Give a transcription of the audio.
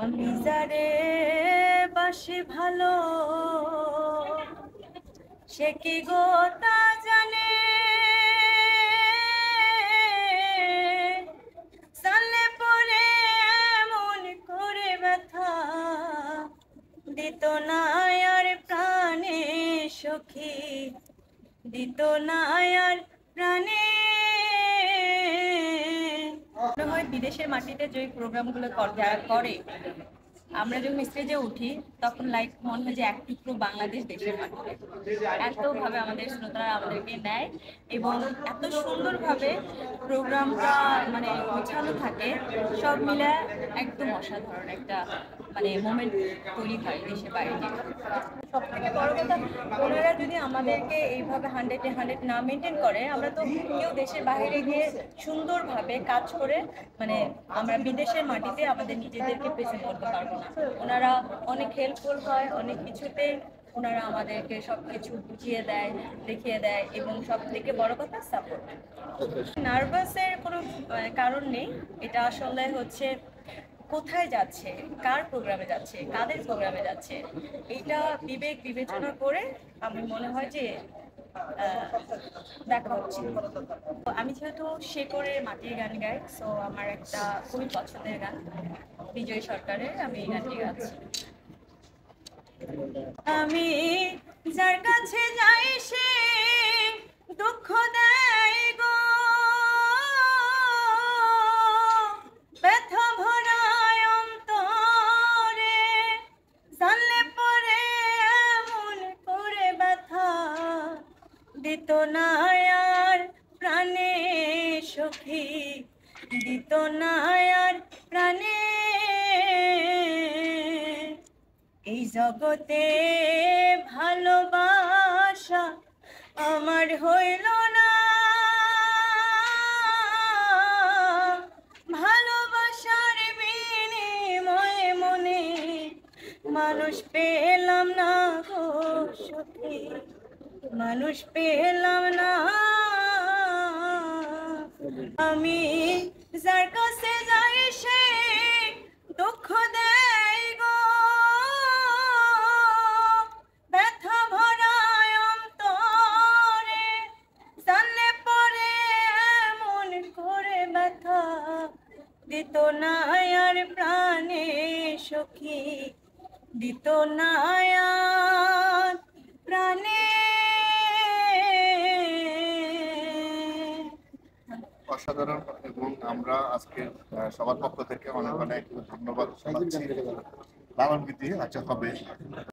আমি যারে বাসি ভালো, সে কি গো তা জানে। সালে পরে এমন করে ব্যথা দিত না আর প্রাণে সখী, দিত না আর প্রাণে। মনে হয় বিদেশের মাটিতে যে প্রোগ্রামগুলো যারা করে, আমরা যখন স্টেজে উঠি তখন লাইক মনে হয় যে এক টুকরো বাংলাদেশ দেশের মাটিতে। এতভাবে আমাদের শ্রোতারা আমাদেরকে নেয় এবং এত সুন্দরভাবে প্রোগ্রামটা মানে গোছানো থাকে, সব মিলে একদম অসাধারণ একটা মানে মোমেন্ট তৈরি হয় দেশের বাইরে গিয়ে। সব থেকে বড় কথা, ওনারা যদি আমাদেরকে এইভাবে 100-100 না মেনটেন করে, আমরা তো কেউ দেশের বাইরে গিয়ে সুন্দরভাবে কাজ করে মানে আমরা বিদেশের মাটিতে আমাদের নিজেদেরকে প্রেজেন্ট করতে পারবো না। ওনারা অনেক হেল্পফুল হয়, অনেক কিছুতে ওনারা আমাদেরকে সবকিছু বুঝিয়ে দেয়, দেখিয়ে দেয় এবং সব থেকে বড় কথা সাপোর্ট। নার্ভাসের কোনো কারণ নেই, এটা আসলে হচ্ছে কোথায় যাচ্ছে, কার প্রোগ্রামে যাচ্ছে, কাদের প্রোগ্রামে যাচ্ছে, এইটা বিবেক বিবেচনা করে আমি মনে হয় যে দেখা হচ্ছে। আমি যেহেতু শেকড়ের মাটির গান গাই, সো আমার একটা খুবই পছন্দের গান বিজয় সরকারের, আমি এই গানটি গাচ্ছি। আমি যার কাছে যাই সে দুঃখ দেয় গো, ব্যথা ভরায় অন্তরে, জানলে পরে এমন করে ব্যথা দিত না আর প্রাণে সখী, দিত না আর প্রাণে। এই জগতে ভালোবাসা আমার হইল না, ভালোবাসার বিনিময়ে মনে মানুষ পেলাম না গো সখী, মানুষ পেলাম না। আমি যার কাছে যাই সে দুঃখ দেয় গো, ব্যথা ভরায় অন্তরে, জানলে পরে এমন করে ব্যথা দিত না আর প্রাণে সখী, দিত না আর প্রাণে। অসাধারণ, এবং আমরা আজকে সবার পক্ষ থেকে অনেক অনেক ধন্যবাদ জানাচ্ছি। লালন গীতি আচ্ছা হবে।